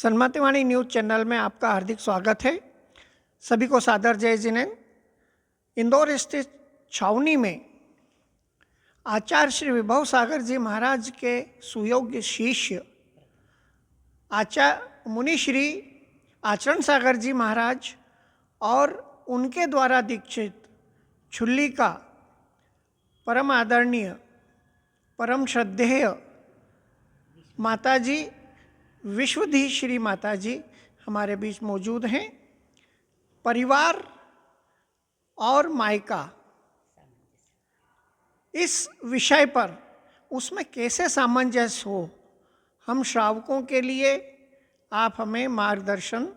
सन्मतिवाणी news channel में आपका हार्दिक स्वागत है। सभी को सादर जय जिनेंद्र। इंदौर स्थित छावनी में आचार्य श्री विभव सागर जी महाराज के सुयोग्य शिष्य आचार्य मुनि श्री आचरण सागर जी महाराज और उनके द्वारा दीक्षित छुल्ली का परम आदरणीय परम श्रद्धेय माताजी विश्वधी श्री माताजी हमारे बीच मौजूद हैं। परिवार और मायका इस विषय पर उसमें कैसे सामंजस्य हो, हम श्रावकों के लिए आप हमें मार्गदर्शन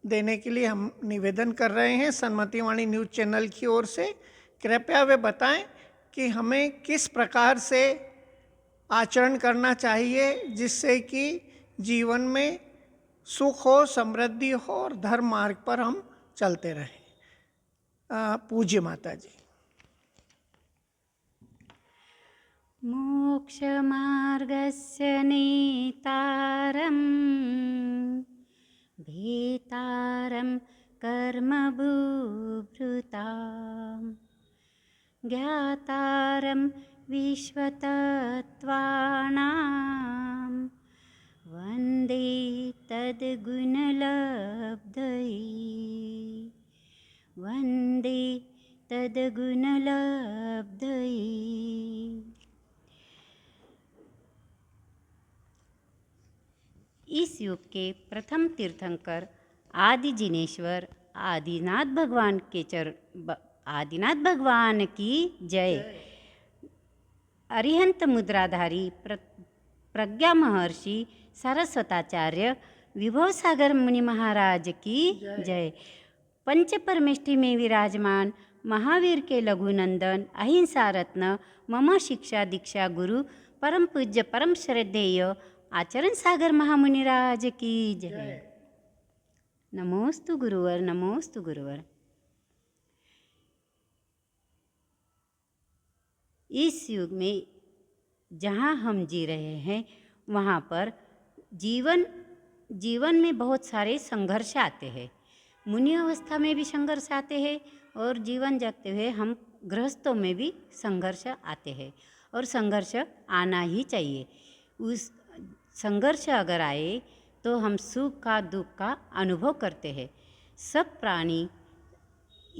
देने के लिए हम निवेदन कर रहे हैं सन्मतिवाणी न्यूज़ चैनल की ओर से। कृपया वे बताएं कि हमें किस प्रकार से आचरण करना चाहिए जिससे कि जीवन में सुख हो, समृद्धि हो और धर्म मार्ग पर हम चलते रहें। पूज्य माता जी। मोक्षमार्गस्य नेतारं भीतारं कर्मभूभृतां ज्ञातारं विश्वतत्त्वानां वन्दे तद्गुणलब्धये वन्दे तद्गुणलब्धये। इस युग के प्रथम तीर्थंकर आदि जिनेश्वर आदिनाथ भगवान की जय। अरिहंत मुद्राधारी प्रज्ञा महर्षि सरस्वताचार्य विभव सागर मुनि महाराज की जय। पंच परमेष्टि में विराजमान महावीर के लघुनंदन अहिंसा रत्न मम शिक्षा दीक्षा गुरु परम पूज्य परम श्रद्धेय आचरण सागर महामुनिराज की जय। नमोस्तु गुरुवर, नमोस्तु गुरुवर। इस युग में जहाँ हम जी रहे हैं वहाँ पर जीवन में बहुत सारे संघर्ष आते हैं। मुनि अवस्था में भी संघर्ष आते हैं और जीवन जगते हुए हम गृहस्थों में भी संघर्ष आते हैं और संघर्ष आना ही चाहिए। उस संघर्ष अगर आए तो हम सुख का दुख का अनुभव करते हैं। सब प्राणी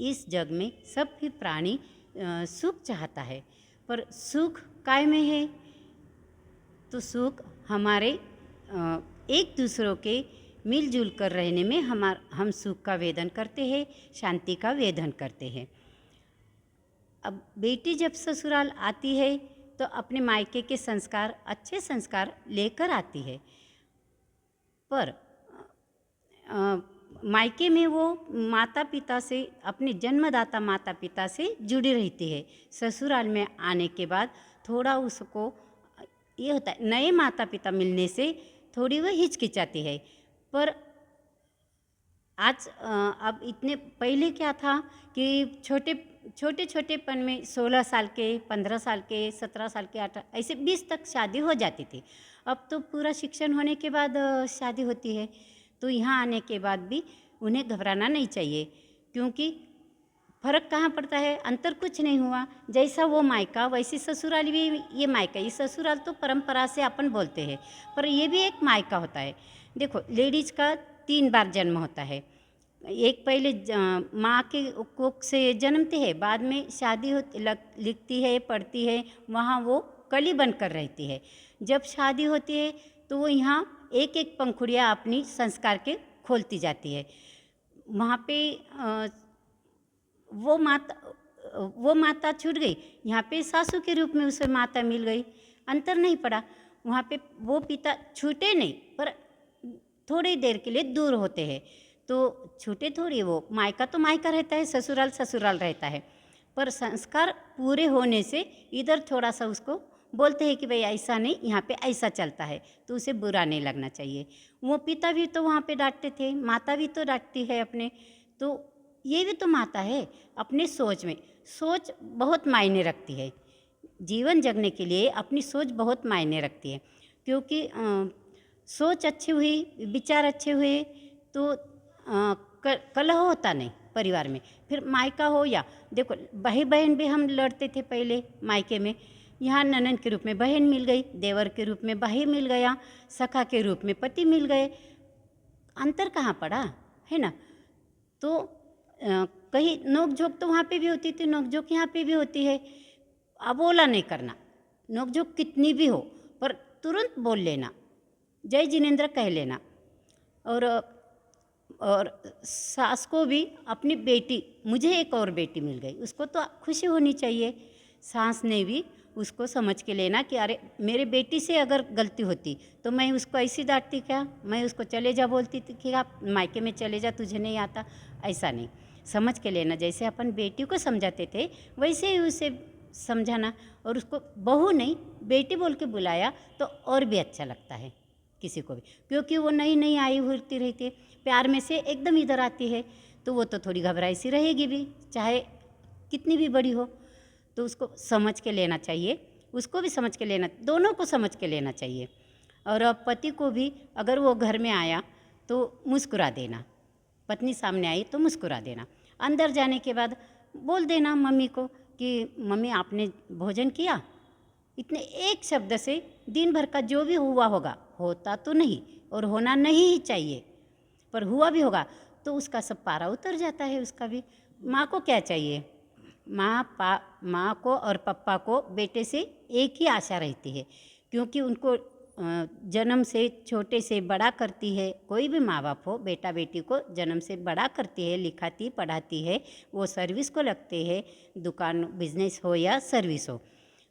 इस जग में सब भी प्राणी सुख चाहता है, पर सुख काय में है? तो सुख हमारे एक दूसरों के मिलजुल कर रहने में हम सुख का वेदन करते हैं, शांति का वेदन करते हैं। अब बेटी जब ससुराल आती है तो अपने मायके के संस्कार, अच्छे संस्कार लेकर आती है, पर मायके में वो माता पिता से, अपने जन्मदाता माता पिता से जुड़ी रहती है। ससुराल में आने के बाद थोड़ा उसको ये होता है, नए माता पिता मिलने से थोड़ी वह हिचकिचाती है। पर आज अब इतने पहले क्या था कि छोटेपन में 16 साल के, 15 साल के, 17 साल के, 18 ऐसे 20 तक शादी हो जाती थी। अब तो पूरा शिक्षण होने के बाद शादी होती है। तो यहाँ आने के बाद भी उन्हें घबराना नहीं चाहिए, क्योंकि फ़र्क कहाँ पड़ता है? अंतर कुछ नहीं हुआ। जैसा वो मायका वैसी ससुराल भी ये मायका। ये ससुराल तो परंपरा से अपन बोलते हैं, पर ये भी एक मायका होता है। देखो, लेडीज़ का 3 बार जन्म होता है। एक पहले माँ के कोख से जन्मते हैं, बाद में शादी लिखती है, पढ़ती है, वहाँ वो कली बनकर रहती है। जब शादी होती है तो वो यहाँ एक एक पंखुड़ियाँ अपनी संस्कार के खोलती जाती है। वहाँ पे वो माता छूट गई, यहाँ पे सासू के रूप में उसे माता मिल गई। अंतर नहीं पड़ा। वहाँ पे वो पिता छूटे नहीं, पर थोड़ी देर के लिए दूर होते हैं। तो छूटे थोड़ी, वो मायका तो मायका रहता है, ससुराल ससुराल रहता है। पर संस्कार पूरे होने से इधर थोड़ा सा उसको बोलते हैं कि भाई ऐसा नहीं, यहाँ पे ऐसा चलता है, तो उसे बुरा नहीं लगना चाहिए। वो पिता भी तो वहाँ पे डांटते थे, माता भी तो डांटती है अपने। तो ये भी तो माता है। अपने सोच में सोच बहुत मायने रखती है। जीवन जगने के लिए अपनी सोच बहुत मायने रखती है, क्योंकि सोच अच्छी हुई, विचार अच्छे हुए तो कलह होता नहीं परिवार में। फिर मायका हो या देखो, भाई बहन भी हम लड़ते थे पहले मायके में, यहाँ ननद के रूप में बहन मिल गई, देवर के रूप में भाई मिल गया, सखा के रूप में पति मिल गए, अंतर कहाँ पड़ा, है ना। तो कहीं नोक झोंक तो वहाँ पे भी होती थी, नोक झोंक यहाँ पे भी होती है। अबोला नहीं करना, नोक झोंक कितनी भी हो पर तुरंत बोल लेना, जय जिनेंद्र कह लेना। और सास को भी अपनी बेटी, मुझे एक और बेटी मिल गई, उसको तो खुशी होनी चाहिए। सास ने भी उसको समझ के लेना कि अरे मेरे बेटी से अगर गलती होती तो मैं उसको ऐसी डांटती क्या, मैं उसको चले जा बोलती थी कि आप मायके में चले जा, तुझे नहीं आता, ऐसा नहीं, समझ के लेना। जैसे अपन बेटी को समझाते थे वैसे ही उसे समझाना। और उसको बहू नहीं बेटी बोल के बुलाया तो और भी अच्छा लगता है किसी को भी, क्योंकि वो नई नई आई होती रहती है, प्यार में से एकदम इधर आती है तो वो तो थोड़ी घबराई सी रहेगी भी, चाहे कितनी भी बड़ी हो। तो उसको समझ के लेना चाहिए, उसको भी समझ के लेना, दोनों को समझ के लेना चाहिए। और अब पति को भी अगर वो घर में आया तो मुस्कुरा देना, पत्नी सामने आई तो मुस्कुरा देना। अंदर जाने के बाद बोल देना मम्मी को कि मम्मी आपने भोजन किया। इतने एक शब्द से दिन भर का जो भी हुआ होगा, होता तो नहीं और होना नहीं ही चाहिए, पर हुआ भी होगा तो उसका सब पारा उतर जाता है उसका भी। माँ को क्या चाहिए, माँ को और पापा को बेटे से एक ही आशा रहती है, क्योंकि उनको जन्म से छोटे से बड़ा करती है। कोई भी माँ बाप हो, बेटा बेटी को जन्म से बड़ा करती है, लिखाती पढ़ाती है, वो सर्विस को लगते हैं, दुकान बिजनेस हो या सर्विस हो।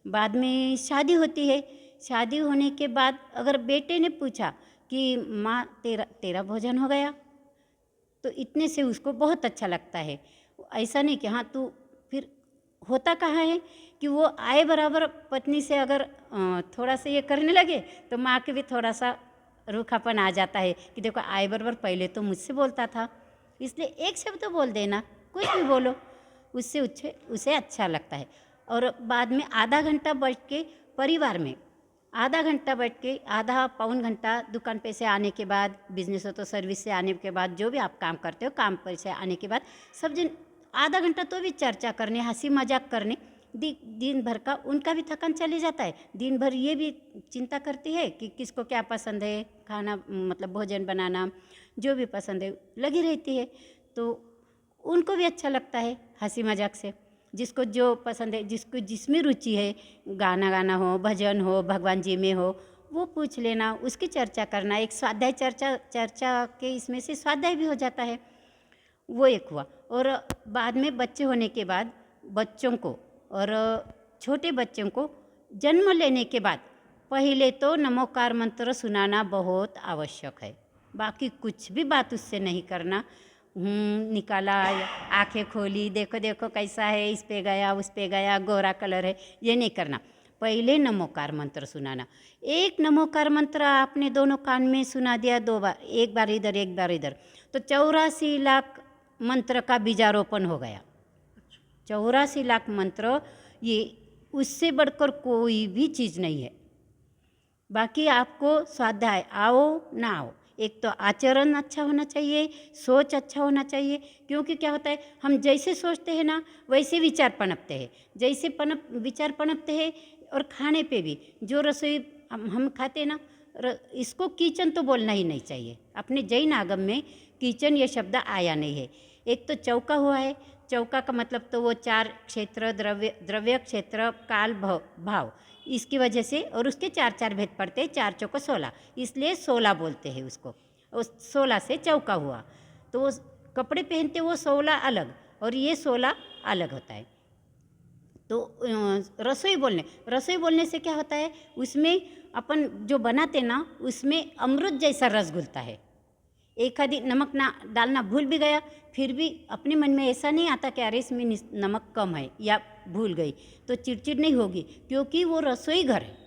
बाद में शादी होती है, शादी होने के बाद अगर बेटे ने पूछा कि माँ तेरा भोजन हो गया, तो इतने से उसको बहुत अच्छा लगता है। ऐसा नहीं कि हाँ तू, फिर होता कहाँ है कि वो आए बराबर पत्नी से अगर थोड़ा सा ये करने लगे तो माँ के भी थोड़ा सा रूखापन आ जाता है कि देखो आए बराबर पहले तो मुझसे बोलता था, इसलिए एक शब्द तो बोल देना, कुछ भी बोलो, उससे उसे अच्छा लगता है। और बाद में आधा घंटा बैठ के परिवार में, आधा घंटा बैठ के, आधा पौन घंटा दुकान पे से आने के बाद, बिजनेस हो तो सर्विस से आने के बाद, जो भी आप काम करते हो काम पर से आने के बाद, सब जन आधा घंटा तो भी चर्चा करने, हंसी मजाक करने, दिन भर का उनका भी थकान चले जाता है। दिन भर ये भी चिंता करती है कि किसको क्या पसंद है, खाना मतलब भोजन बनाना, जो भी पसंद है लगी रहती है, तो उनको भी अच्छा लगता है हंसी मजाक से। जिसको जो पसंद है, जिसको जिसमें रुचि है, गाना हो, भजन हो, भगवान जी में हो, वो पूछ लेना, उसकी चर्चा करना। एक स्वाध्याय चर्चा के इसमें से स्वाध्याय भी हो जाता है, वो एक हुआ। और बाद में बच्चे होने के बाद बच्चों को, और छोटे बच्चों को जन्म लेने के बाद पहले तो नमोकार मंत्र सुनाना बहुत आवश्यक है, बाकी कुछ भी बात उससे नहीं करना। निकाला, आंखें खोली, देखो देखो कैसा है, इस पे गया उस पे गया, गोरा कलर है, ये नहीं करना। पहले नमोकार मंत्र सुनाना। एक नमोकार मंत्र आपने दोनों कान में सुना दिया 2 बार, एक बार इधर एक बार इधर, तो 84 लाख मंत्र का बीजारोपण हो गया। 84 लाख मंत्र, ये उससे बढ़कर कोई भी चीज़ नहीं है। बाकी आपको स्वाध्याय आओ ना आओ, एक तो आचरण अच्छा होना चाहिए, सोच अच्छा होना चाहिए, क्योंकि क्या होता है हम जैसे सोचते हैं ना वैसे विचार पनपते हैं, जैसे विचार पनपते हैं। और खाने पे भी जो रसोई हम खाते हैं ना, इसको किचन तो बोलना ही नहीं चाहिए। अपने जैन आगम में किचन ये शब्द आया नहीं है। एक तो चौका हुआ है, चौका का मतलब तो वो 4 क्षेत्र, द्रव्य क्षेत्र, काल भाव, इसकी वजह से, और उसके 4 भेद पड़ते हैं, 4 चौका 16, इसलिए 16 बोलते हैं उसको। उस 16 से चौका हुआ, तो वो कपड़े पहनते वो 16 अलग और ये 16 अलग होता है। तो रसोई बोलने से क्या होता है, उसमें अपन जो बनाते ना उसमें अमृत जैसा रस घुलता है। एक आदि नमक ना डालना भूल भी गया, फिर भी अपने मन में ऐसा नहीं आता कि अरे इसमें नमक कम है या भूल गई, तो चिड़चिड़ नहीं होगी, क्योंकि वो रसोई घर है।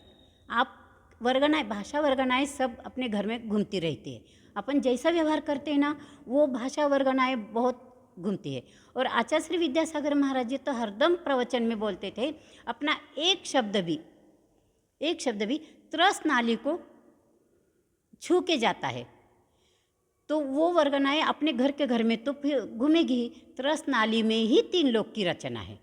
आप वर्गनाएँ, भाषा वर्गनाएँ सब अपने घर में घूमती रहती है। अपन जैसा व्यवहार करते हैं ना, वो भाषा वर्गनाएँ बहुत घूमती है। और आचार्य श्री विद्यासागर महाराज जी तो हरदम प्रवचन में बोलते थे, अपना एक शब्द भी त्रस नाली को छू के जाता है तो वो वर्गनाएँ अपने घर के घर में तो फिर घूमेगी ही। त्रस नाली में ही 3 लोक की रचना है।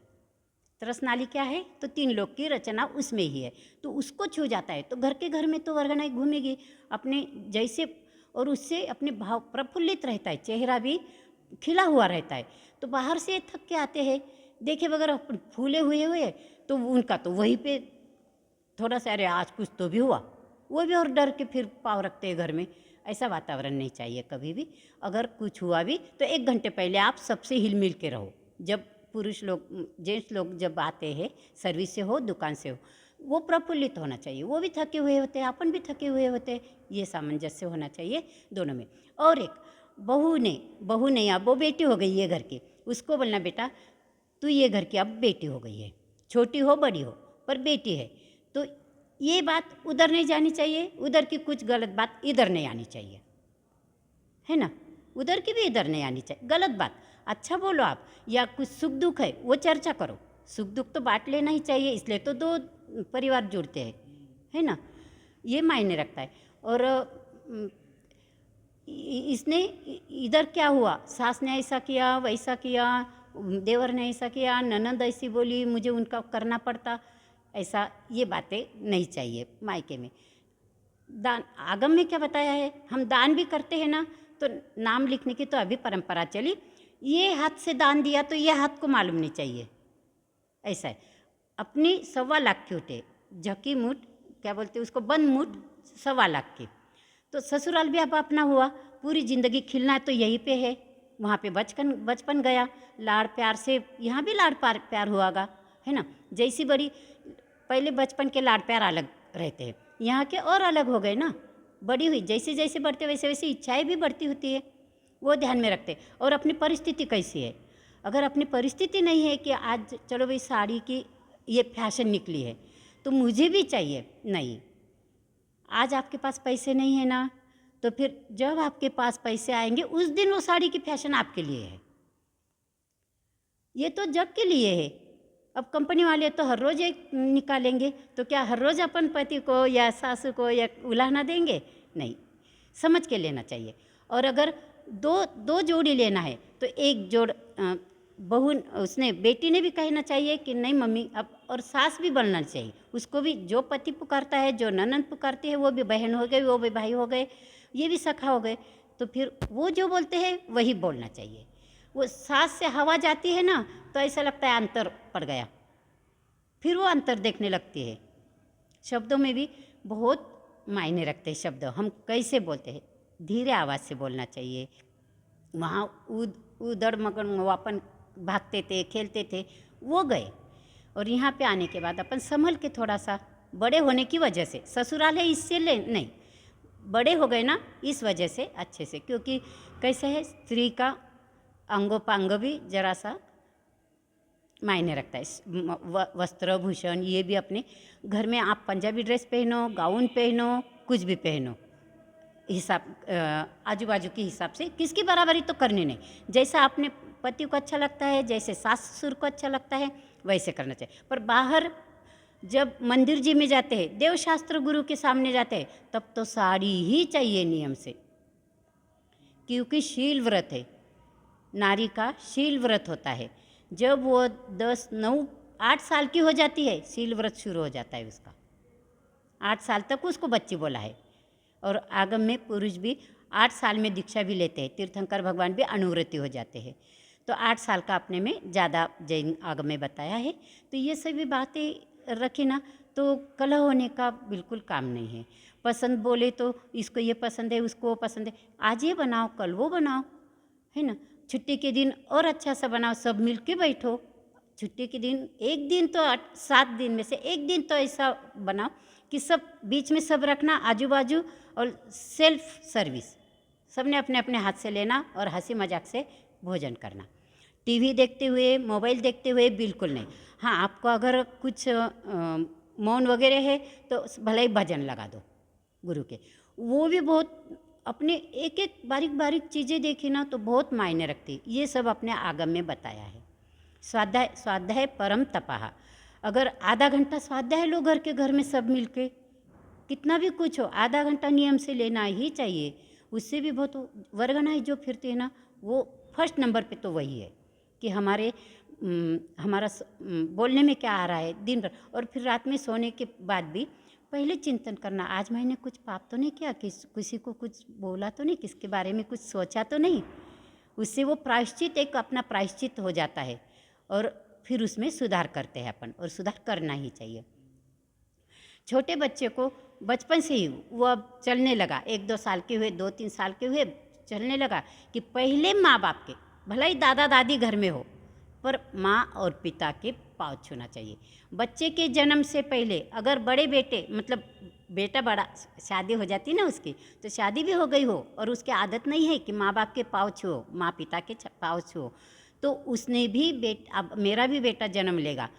त्रस नाली क्या है? तो 3 लोक की रचना उसमें ही है। तो उसको छू जाता है तो घर के घर में तो वर्गनाएँ घूमेगी अपने जैसे, और उससे अपने भाव प्रफुल्लित रहता है, चेहरा भी खिला हुआ रहता है। तो बाहर से थक के आते हैं, देखे वगैरह फूले हुए तो उनका तो वहीं पे थोड़ा सा, अरे आज कुछ तो भी हुआ, वो भी और डर के फिर पाँव रखते हैं घर में। ऐसा वातावरण नहीं चाहिए कभी भी। अगर कुछ हुआ भी तो 1 घंटे पहले आप सबसे हिल मिल के रहो। जब पुरुष लोग, जेंट्स लोग जब आते हैं, सर्विस से हो, दुकान से हो, वो प्रफुल्लित होना चाहिए। वो भी थके हुए होते हैं, अपन भी थके हुए होते हैं। ये सामंजस्य होना चाहिए दोनों में। और एक बहू ने अब वो बेटी हो गई है घर की, उसको बोलना बेटा तू ये घर की अब बेटी हो गई है, छोटी हो बड़ी हो पर बेटी है। तो ये बात उधर नहीं जानी चाहिए, उधर की कुछ गलत बात इधर नहीं आनी चाहिए, है ना। उधर की भी इधर नहीं आनी चाहिए गलत बात। अच्छा बोलो आप, या कुछ सुख दुख है वो चर्चा करो। सुख दुख तो बांट लेना ही चाहिए, इसलिए तो 2 परिवार जुड़ते हैं, है ना। ये मायने रखता है। और इसने इधर क्या हुआ, सास ने ऐसा किया वैसा किया, देवर ने ऐसा किया, ननद ऐसी बोली, मुझे उनका करना पड़ता, ऐसा ये बातें नहीं चाहिए मायके में। दान, आगम में क्या बताया है, हम दान भी करते हैं ना, तो नाम लिखने की तो अभी परंपरा चली, ये हाथ से दान दिया तो ये हाथ को मालूम नहीं चाहिए, ऐसा है। अपनी 1.25 लाख की होते, झकी मुठ क्या बोलते उसको, बंद मुठ 1.25 लाख की। तो ससुराल भी अब अपना हुआ, पूरी ज़िंदगी खिलना तो यहीं पे है। वहाँ पे बचपन गया, लाड़ प्यार से, यहाँ भी लाड़ प्यार हुआगा, है ना। जैसी बड़ी पहले बचपन के लाड़ प्यार अलग रहते हैं, यहाँ के और अलग हो गए ना। बड़ी हुई जैसे जैसे बढ़ते वैसे वैसे इच्छाएं भी बढ़ती होती है, वो ध्यान में रखते। और अपनी परिस्थिति कैसी है, अगर अपनी परिस्थिति नहीं है कि आज चलो भाई साड़ी की ये फैशन निकली है तो मुझे भी चाहिए, नहीं, आज आपके पास पैसे नहीं है ना, तो फिर जब आपके पास पैसे आएंगे उस दिन वो साड़ी की फैशन आपके लिए है। ये तो जग के लिए है। अब कंपनी वाले तो हर रोज़ एक निकालेंगे, तो क्या हर रोज़ अपन पति को या सासू को या उलाहना देंगे? नहीं, समझ के लेना चाहिए। और अगर दो जोड़ी लेना है तो एक जोड़ बहू, उसने बेटी ने भी कहना चाहिए कि नहीं मम्मी अब, और सास भी बनना चाहिए उसको भी। जो पति पुकारता है, जो ननद पुकारती है, वो भी बहन हो गई, वो भी भाई हो गए, ये भी सखा हो गए, तो फिर वो जो बोलते हैं वही बोलना चाहिए। वो सास से हवा जाती है ना तो ऐसा लगता है अंतर पड़ गया, फिर वो अंतर देखने लगती है। शब्दों में भी बहुत मायने रखते हैं शब्द, हम कैसे बोलते हैं, धीरे आवाज़ से बोलना चाहिए। वहाँ उधड़ मगन अपन भागते थे, खेलते थे, वो गए। और यहाँ पे आने के बाद अपन संभल के, थोड़ा सा बड़े होने की वजह से, ससुराल है इससे ले नहीं, बड़े हो गए ना इस वजह से अच्छे से। क्योंकि कैसे है, स्त्री का अंगोपांग भी जरा सा मायने रखता है। वस्त्र भूषण ये भी अपने घर में, आप पंजाबी ड्रेस पहनो, गाउन पहनो, कुछ भी पहनो, हिसाब आजू बाजू के हिसाब से, किसकी बराबरी तो करनी नहीं। जैसा अपने पति को अच्छा लगता है, जैसे सास ससुर को अच्छा लगता है, वैसे करना चाहिए। पर बाहर जब मंदिर जी में जाते हैं, देवशास्त्र गुरु के सामने जाते हैं, तब तो साड़ी ही चाहिए नियम से, क्योंकि शील व्रत है, नारी का शील व्रत होता है। जब वो 10, 9, 8 साल की हो जाती है, शील व्रत शुरू हो जाता है उसका। 8 साल तक उसको बच्ची बोला है। और आगम में पुरुष भी 8 साल में दीक्षा भी लेते हैं, तीर्थंकर भगवान भी अनुव्रति हो जाते हैं। तो 8 साल का अपने में ज़्यादा जैन आगम में बताया है। तो ये सभी बातें रखी ना तो कलह होने का बिल्कुल काम नहीं है। पसंद बोले तो इसको ये पसंद है, उसको वो पसंद है, आज ये बनाओ कल वो बनाओ, है ना। छुट्टी के दिन और अच्छा सा बनाओ, सब मिल के बैठो। छुट्टी के दिन एक दिन तो 7 दिन में से एक दिन तो ऐसा बनाओ कि सब बीच में सब रखना, आजू बाजू, और सेल्फ सर्विस, सबने अपने अपने हाथ से लेना और हंसी मजाक से भोजन करना। टीवी देखते हुए, मोबाइल देखते हुए बिल्कुल नहीं। हाँ, आपको अगर कुछ मौन वगैरह है तो भले ही भजन लगा दो गुरु के, वो भी बहुत, अपने एक एक बारीक बारीक चीज़ें देखी ना तो बहुत मायने रखती। ये सब अपने आगम में बताया है। स्वाध्याय परम तपाहा, अगर आधा घंटा स्वाध्याय लो घर के घर में सब मिलके, कितना भी कुछ हो, आधा घंटा नियम से लेना ही चाहिए। उससे भी बहुत वर्गनाएँ जो फिरती है ना, वो फर्स्ट नंबर पे तो वही है कि हमारा बोलने में क्या आ रहा है दिन भर। और फिर रात में सोने के बाद भी पहले चिंतन करना, आज मैंने कुछ पाप तो नहीं किया, किसी को कुछ बोला तो नहीं, किसके बारे में कुछ सोचा तो नहीं। उससे वो प्रायश्चित, एक अपना प्रायश्चित हो जाता है और फिर उसमें सुधार करते हैं अपन, और सुधार करना ही चाहिए। छोटे बच्चे को बचपन से ही वो अब चलने लगा, 1-2 साल के हुए, 2-3 साल के हुए, चलने लगा कि पहले माँ बाप के, भला ही दादा दादी घर में हो, पर माँ और पिता के पाँव छूना चाहिए। बच्चे के जन्म से पहले अगर बड़े बेटे, मतलब बेटा बड़ा, शादी हो जाती ना उसकी, तो शादी भी हो गई हो और उसकी आदत नहीं है कि माँ बाप के पाँव छुओ, माँ पिता के पाँव छुओ, तो उसने भी अब मेरा भी बेटा जन्म लेगा,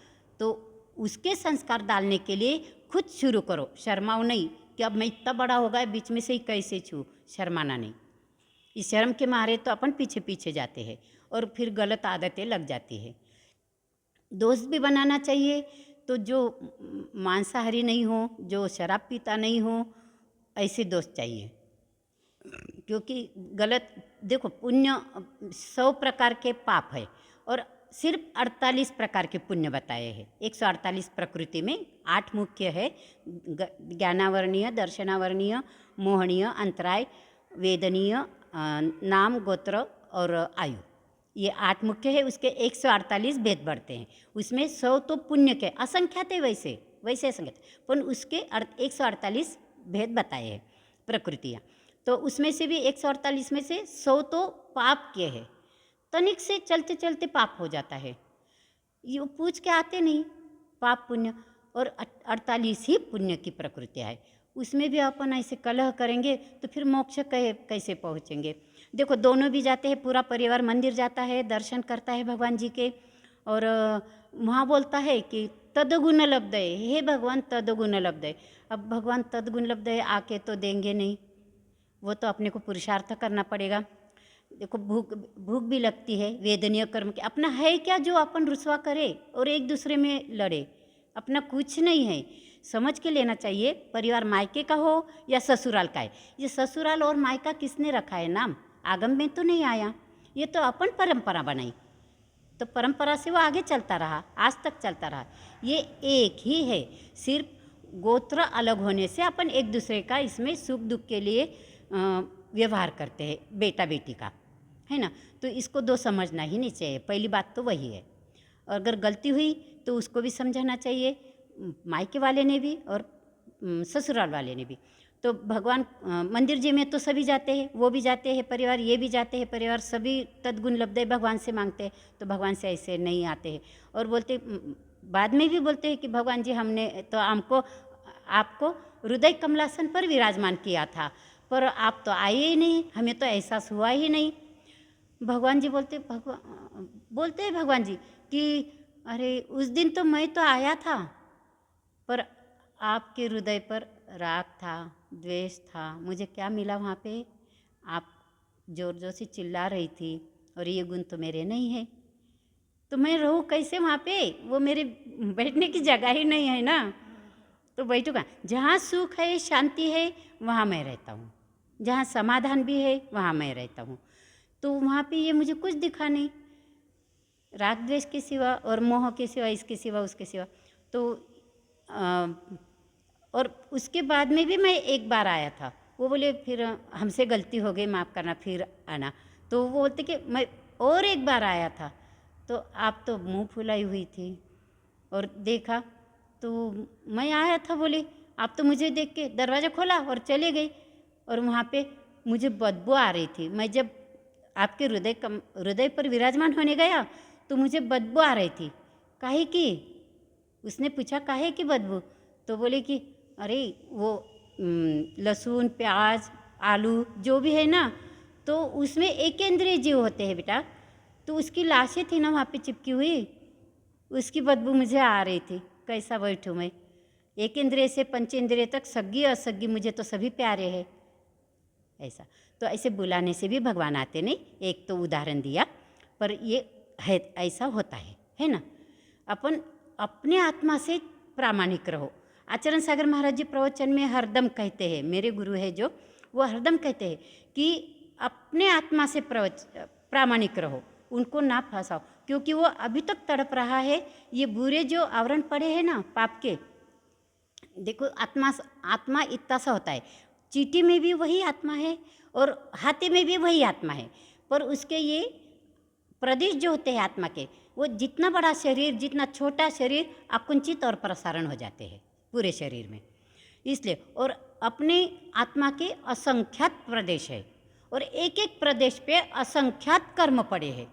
तो उसके संस्कार डालने के लिए खुद शुरू करो। शर्माओ नहीं कि अब मैं इतना बड़ा हो गया, बीच में से ही कैसे छू, शर्माना नहीं। इस शर्म के मारे तो अपन पीछे पीछे जाते हैं और फिर गलत आदतें लग जाती है। दोस्त भी बनाना चाहिए तो जो मांसाहारी नहीं हो, जो शराब पीता नहीं हो, ऐसे दोस्त चाहिए। क्योंकि गलत, देखो, पुण्य 100 प्रकार के पाप है और सिर्फ 48 प्रकार के पुण्य बताए हैं। 148 प्रकृति में 8 मुख्य है, ज्ञानावर्णीय, दर्शनावर्णीय, मोहनीय, अंतराय, वेदनीय, नाम, गोत्र और आयु, ये 8 मुख्य है। उसके 148 भेद बढ़ते हैं। उसमें 100 तो पुण्य के असंख्यात है, वैसे असंख्यात, पर उसके 148 भेद बताए हैं प्रकृतियाँ। तो उसमें से भी 148 में से 100 तो पाप के हैं। तनिक से चलते चलते पाप हो जाता है, ये पूछ के आते नहीं पाप पुण्य, और 48 ही पुण्य की प्रकृतियाँ है। उसमें भी अपन ऐसे कलह करेंगे तो फिर मोक्ष कैसे पहुँचेंगे। देखो, दोनों भी जाते हैं, पूरा परिवार मंदिर जाता है, दर्शन करता है भगवान जी के, और वहाँ बोलता है कि तदगुण लब्धये, हे भगवान तदगुण लब्धये। अब भगवान तदगुण लब्धये आके तो देंगे नहीं, वो तो अपने को पुरुषार्थ करना पड़ेगा। देखो, भूख भी लगती है, वेदनीय कर्म के अपना है क्या जो अपन रुसवा करे और एक दूसरे में लड़े, अपना कुछ नहीं है। समझ के लेना चाहिए, परिवार मायके का हो या ससुराल का है। ये ससुराल और मायका किसने रखा है नाम, आगम में तो नहीं आया, ये तो अपन परंपरा बनाई, तो परंपरा से वो आगे चलता रहा, आज तक चलता रहा। ये एक ही है, सिर्फ गोत्र अलग होने से अपन एक दूसरे का इसमें सुख दुख के लिए व्यवहार करते हैं, बेटा बेटी का, है ना। तो इसको दो समझना ही नहीं चाहिए, पहली बात तो वही है। और अगर गलती हुई तो उसको भी समझाना चाहिए, मायके वाले ने भी और ससुराल वाले ने भी। तो भगवान मंदिर जी में तो सभी जाते हैं, वो भी जाते हैं परिवार, ये भी जाते हैं परिवार, सभी तद्गुण लब्धे भगवान से मांगते हैं। तो भगवान से ऐसे नहीं आते हैं और बोलते, बाद में भी बोलते हैं कि भगवान जी हमने तो आपको हृदय कमलासन पर विराजमान किया था, पर आप तो आए ही नहीं, हमें तो एहसास हुआ ही नहीं। भगवान जी बोलते हैं भगवान जी कि अरे उस दिन तो मैं तो आया था, पर आपके हृदय पर राग था, द्वेष था, मुझे क्या मिला वहाँ पे। आप जोर जोर से चिल्ला रही थी और ये गुण तो मेरे नहीं है, तो मैं रहूँ कैसे वहाँ पे, वो मेरे बैठने की जगह ही नहीं है ना, तो बैठू कहाँ। जहाँ सुख है, शांति है, वहाँ मैं रहता हूँ, जहाँ समाधान भी है वहाँ मैं रहता हूँ। तो वहाँ पे ये मुझे कुछ दिखा नहीं, राग द्वेष के सिवा और मोह के सिवा, इसके सिवा उसके सिवा। तो और उसके बाद में भी मैं एक बार आया था, वो बोले फिर हमसे गलती हो गई, माफ़ करना, फिर आना। तो वो बोलते कि मैं और एक बार आया था, तो आप तो मुंह फुलाई हुई थी और देखा तो मैं आया था, बोले आप तो मुझे देख के दरवाज़ा खोला और चले गई, और वहाँ पे मुझे बदबू आ रही थी। मैं जब आपके हृदय पर विराजमान होने गया तो मुझे बदबू आ रही थी। काहे की? उसने पूछा काहे की बदबू? तो बोले कि अरे वो लहसुन, प्याज, आलू जो भी है ना, तो उसमें एक इंद्रिय जीव होते हैं बेटा, तो उसकी लाशें थी ना वहाँ पे चिपकी हुई, उसकी बदबू मुझे आ रही थी। कैसा बैठूँ मैं? एक इंद्रिय से पंचेंद्रिय तक सग्गी असग्गी मुझे तो सभी प्यारे हैं। ऐसा तो ऐसे बुलाने से भी भगवान आते नहीं, एक तो उदाहरण दिया, पर ये है, ऐसा होता है ना। अपन अपने आत्मा से प्रामाणिक रहो, आचरण सागर महाराज जी प्रवचन में हरदम कहते हैं, मेरे गुरु है जो, वो हरदम कहते हैं कि अपने आत्मा से प्रामाणिक रहो, उनको ना फंसाओ, क्योंकि वो अभी तक तड़प रहा है। ये बुरे जो आवरण पड़े हैं ना पाप के, देखो आत्मा इतना सा होता है, चींटी में भी वही आत्मा है और हाथी में भी वही आत्मा है, पर उसके ये प्रदेश जो होते हैं आत्मा के, वो जितना बड़ा शरीर जितना छोटा शरीर आकुंचित और प्रसारण हो जाते हैं पूरे शरीर में। इसलिए और अपने आत्मा के असंख्यात प्रदेश है और एक एक प्रदेश पे असंख्यात कर्म पड़े हैं।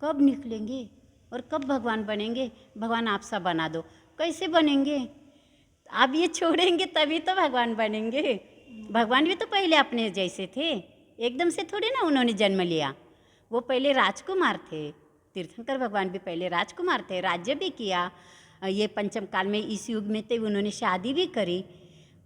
कब निकलेंगे और कब भगवान बनेंगे? भगवान आप सा बना दो। कैसे बनेंगे? आप ये छोड़ेंगे तभी तो भगवान बनेंगे। भगवान भी तो पहले अपने जैसे थे, एकदम से थोड़ी ना उन्होंने जन्म लिया। वो पहले राजकुमार थे, तीर्थंकर भगवान भी पहले राजकुमार थे, राज्य भी किया। ये पंचम काल में इस युग में थे, उन्होंने शादी भी करी,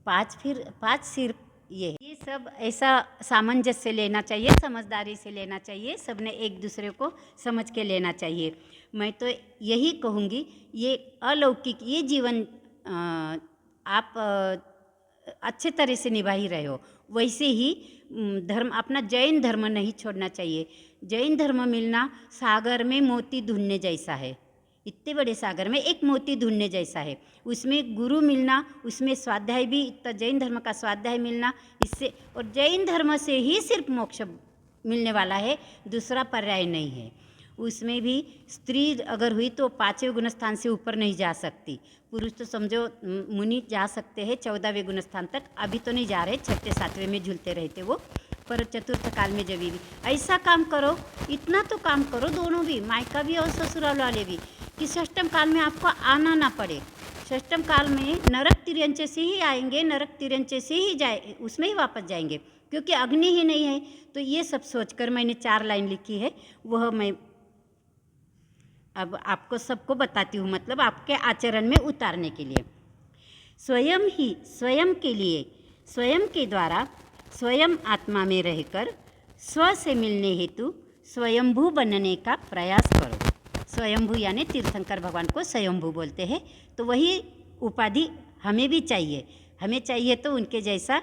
5 सिर ये सब ऐसा सामंजस्य से लेना चाहिए, समझदारी से लेना चाहिए, सबने एक दूसरे को समझ के लेना चाहिए। मैं तो यही कहूँगी, ये अलौकिक ये जीवन आप अच्छे तरह से निभा ही रहे हो, वैसे ही धर्म अपना जैन धर्म नहीं छोड़ना चाहिए। जैन धर्म मिलना सागर में मोती ढूंढने जैसा है, इतने बड़े सागर में एक मोती ढूंढने जैसा है। उसमें गुरु मिलना, उसमें स्वाध्याय भी, इतना जैन धर्म का स्वाध्याय मिलना, इससे और जैन धर्म से ही सिर्फ मोक्ष मिलने वाला है, दूसरा पर्याय नहीं है। उसमें भी स्त्री अगर हुई तो 5वें गुणस्थान से ऊपर नहीं जा सकती। पुरुष तो समझो मुनि जा सकते हैं 14वें गुणस्थान तक, अभी तो नहीं जा रहे, 6वें 7वें में झूलते रहते वो, पर चतुर्थ काल में जब भी ऐसा काम करो, इतना तो काम करो दोनों भी, मायका भी और ससुराल वाले भी, कि षष्टम काल में आपको आना ना पड़े। षष्टम काल में नरक तिर्यंचे से ही आएंगे, नरक तिर्यंचे से ही जाए, उसमें ही वापस जाएंगे, क्योंकि अग्नि ही नहीं है। तो ये सब सोचकर मैंने 4 लाइन लिखी है, वह मैं अब आपको सबको बताती हूँ, मतलब आपके आचरण में उतारने के लिए। स्वयं के लिए, स्वयं के द्वारा, स्वयं आत्मा में रहकर स्व से मिलने हेतु स्वयंभू बनने का प्रयास करो। स्वयंभू यानी तीर्थंकर भगवान को स्वयंभू बोलते हैं, तो वही उपाधि हमें भी चाहिए। हमें चाहिए तो उनके जैसा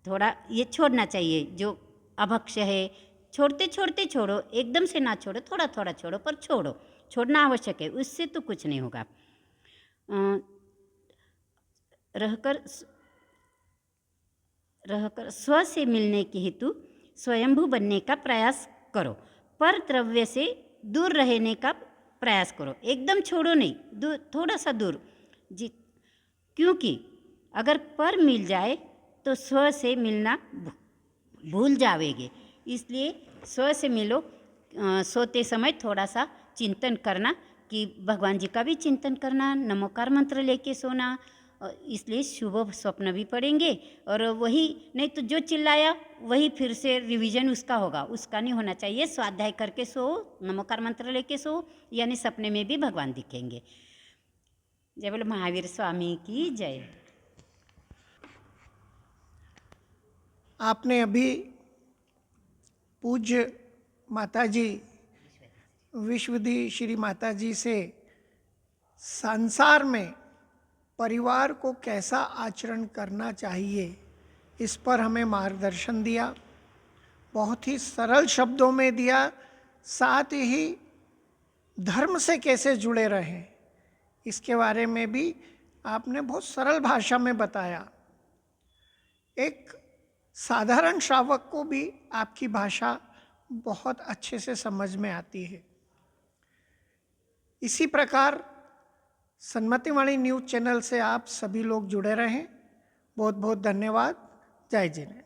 थोड़ा ये छोड़ना चाहिए जो अभक्ष है। छोड़ते छोड़ते छोड़ो, एकदम से ना छोड़ो, थोड़ा थोड़ा छोड़ो, पर छोड़ो, छोड़ना आवश्यक है, उससे तो कुछ नहीं होगा। रहकर स्व से मिलने के हेतु स्वयंभू बनने का प्रयास करो, पर द्रव्य से दूर रहने का प्रयास करो, एकदम छोड़ो नहीं, दूर, थोड़ा सा दूर जी, क्योंकि अगर पर मिल जाए तो स्व से मिलना भूल जाओगे। इसलिए स्व से मिलो। सोते समय थोड़ा सा चिंतन करना, कि भगवान जी का भी चिंतन करना, नमोकार मंत्र लेके सोना, इसलिए शुभ स्वप्न भी पड़ेंगे। और वही नहीं तो जो चिल्लाया वही फिर से रिवीजन उसका होगा, उसका नहीं होना चाहिए। स्वाध्याय करके सो, नमोकार मंत्र लेके सो, यानी सपने में भी भगवान दिखेंगे। जय बोलो महावीर स्वामी की जय। आपने अभी पूज्य माताजी विश्वदी श्री माताजी से संसार में परिवार को कैसा आचरण करना चाहिए, इस पर हमें मार्गदर्शन दिया, बहुत ही सरल शब्दों में दिया। साथ ही धर्म से कैसे जुड़े रहें, इसके बारे में भी आपने बहुत सरल भाषा में बताया। एक साधारण श्रावक को भी आपकी भाषा बहुत अच्छे से समझ में आती है। इसी प्रकार सन्मतिवाणी न्यूज़ चैनल से आप सभी लोग जुड़े रहें। बहुत बहुत धन्यवाद। जय जिनेन्द्र।